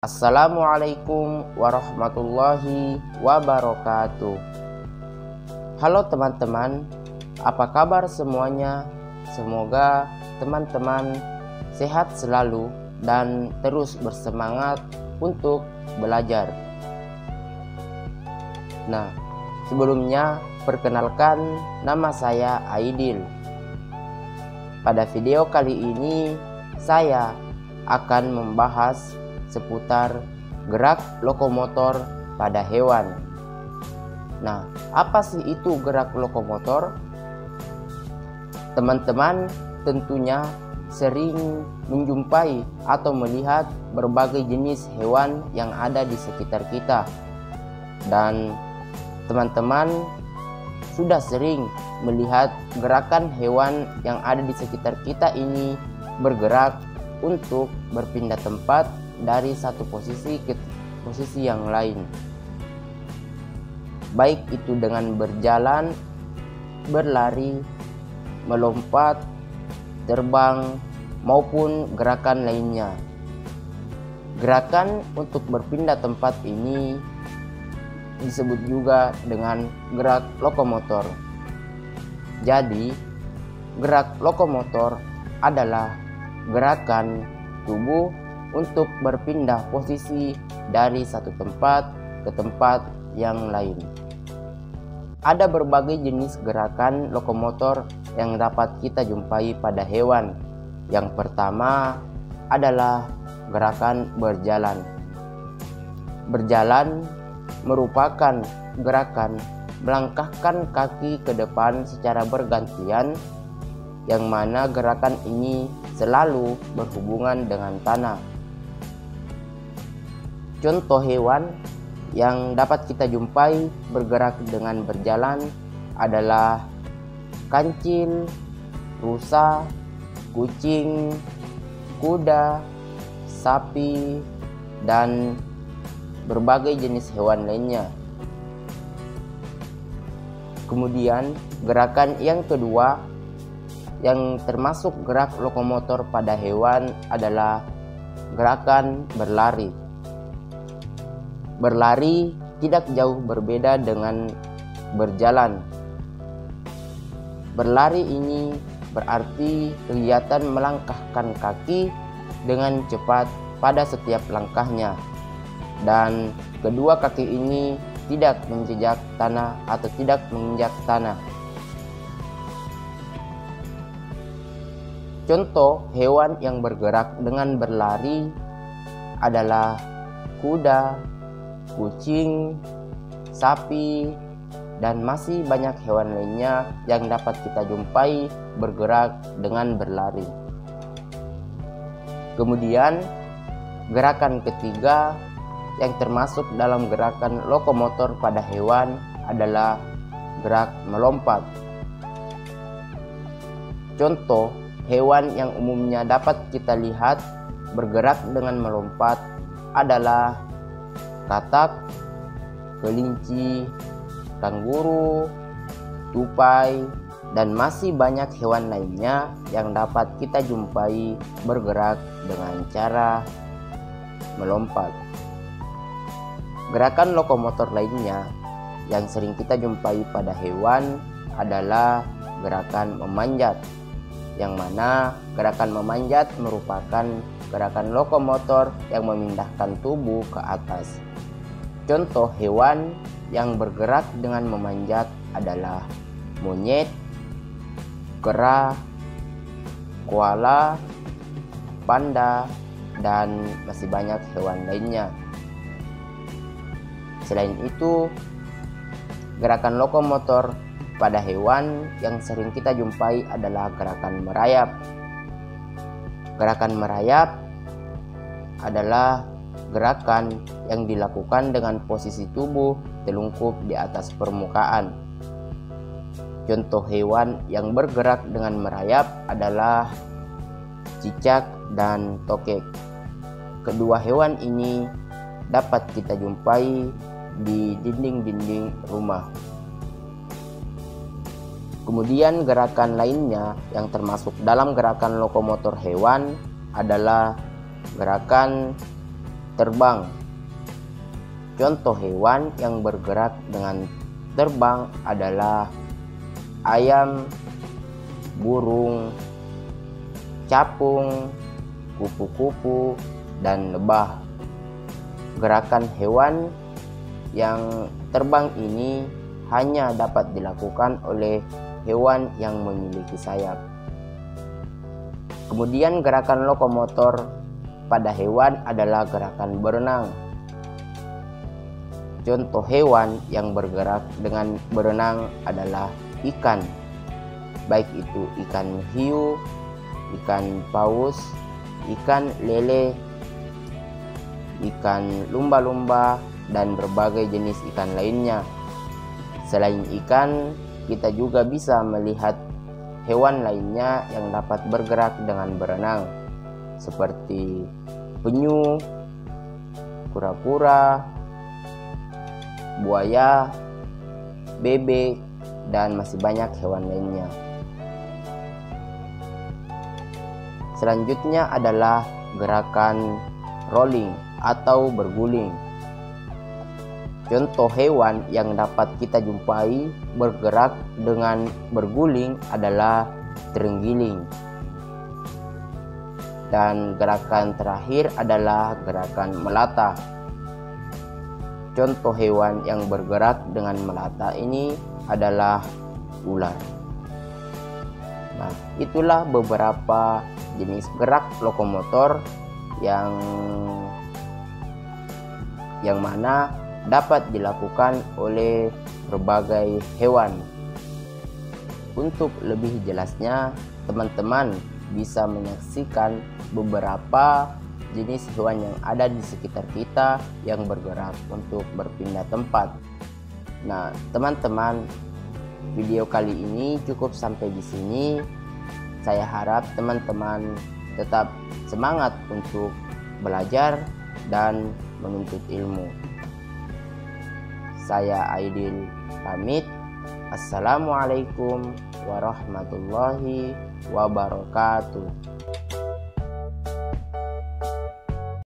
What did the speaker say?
Assalamualaikum warahmatullahi wabarakatuh. Halo teman-teman, apa kabar semuanya? Semoga teman-teman sehat selalu dan terus bersemangat untuk belajar. Nah, sebelumnya perkenalkan, nama saya Aidil. Pada video kali ini saya akan membahas seputar gerak lokomotor pada hewan. Nah, apa sih itu gerak lokomotor? Teman-teman tentunya sering menjumpai atau melihat berbagai jenis hewan yang ada di sekitar kita. Dan teman-teman sudah sering melihat gerakan hewan yang ada di sekitar kita ini bergerak untuk berpindah tempat dari satu posisi ke posisi yang lain, baik itu dengan berjalan, berlari, melompat, terbang, maupun gerakan lainnya. Gerakan untuk berpindah tempat ini disebut juga dengan gerak lokomotor. Jadi, gerak lokomotor adalah gerakan tubuh untuk berpindah posisi dari satu tempat ke tempat yang lain. Ada berbagai jenis gerakan lokomotor yang dapat kita jumpai pada hewan. Yang pertama adalah gerakan berjalan. Berjalan merupakan gerakan melangkahkan kaki ke depan secara bergantian, yang mana gerakan ini selalu berhubungan dengan tanah. Contoh hewan yang dapat kita jumpai bergerak dengan berjalan adalah kancil, rusa, kucing, kuda, sapi, dan berbagai jenis hewan lainnya. Kemudian gerakan yang kedua yang termasuk gerak lokomotor pada hewan adalah gerakan berlari. Berlari tidak jauh berbeda dengan berjalan. Berlari ini berarti kegiatan melangkahkan kaki dengan cepat pada setiap langkahnya, dan kedua kaki ini tidak menjejak tanah atau tidak menginjak tanah. Contoh hewan yang bergerak dengan berlari adalah kuda, kucing, sapi, dan masih banyak hewan lainnya yang dapat kita jumpai bergerak dengan berlari. Kemudian gerakan ketiga yang termasuk dalam gerakan lokomotor pada hewan adalah gerak melompat. Contoh hewan yang umumnya dapat kita lihat bergerak dengan melompat adalah katak, kelinci, kanguru, tupai, dan masih banyak hewan lainnya yang dapat kita jumpai bergerak dengan cara melompat. Gerakan lokomotor lainnya yang sering kita jumpai pada hewan adalah gerakan memanjat, yang mana gerakan memanjat merupakan gerakan lokomotor yang memindahkan tubuh ke atas. Contoh hewan yang bergerak dengan memanjat adalah monyet, kera, koala, panda, dan masih banyak hewan lainnya. Selain itu, gerakan lokomotor pada hewan yang sering kita jumpai adalah gerakan merayap. Gerakan merayap adalah gerakan yang dilakukan dengan posisi tubuh telungkup di atas permukaan. Contoh hewan yang bergerak dengan merayap adalah cicak dan tokek. Kedua hewan ini dapat kita jumpai di dinding-dinding rumah. Kemudian gerakan lainnya yang termasuk dalam gerakan lokomotor hewan adalah gerakan terbang. Contoh hewan yang bergerak dengan terbang adalah ayam, burung, capung, kupu-kupu, dan lebah. Gerakan hewan yang terbang ini hanya dapat dilakukan oleh hewan yang memiliki sayap. Kemudian gerakan lokomotor pada hewan adalah gerakan berenang. Contoh hewan yang bergerak dengan berenang adalah ikan, baik itu ikan hiu, ikan paus, ikan lele, ikan lumba-lumba, dan berbagai jenis ikan lainnya. Selain ikan, kita juga bisa melihat hewan lainnya yang dapat bergerak dengan berenang, seperti penyu, kura-kura, buaya, bebek, dan masih banyak hewan lainnya. Selanjutnya adalah gerakan rolling atau berguling. Contoh hewan yang dapat kita jumpai bergerak dengan berguling adalah terenggiling. Dan gerakan terakhir adalah gerakan melata. Contoh hewan yang bergerak dengan melata ini adalah ular. Nah, itulah beberapa jenis gerak lokomotor yang mana dapat dilakukan oleh berbagai hewan. Untuk lebih jelasnya, teman-teman bisa menyaksikan beberapa jenis hewan yang ada di sekitar kita yang bergerak untuk berpindah tempat. Nah, teman-teman, video kali ini cukup sampai di sini. Saya harap teman-teman tetap semangat untuk belajar dan menuntut ilmu. Saya Aidil pamit. Assalamualaikum warahmatullahi wabarakatuh.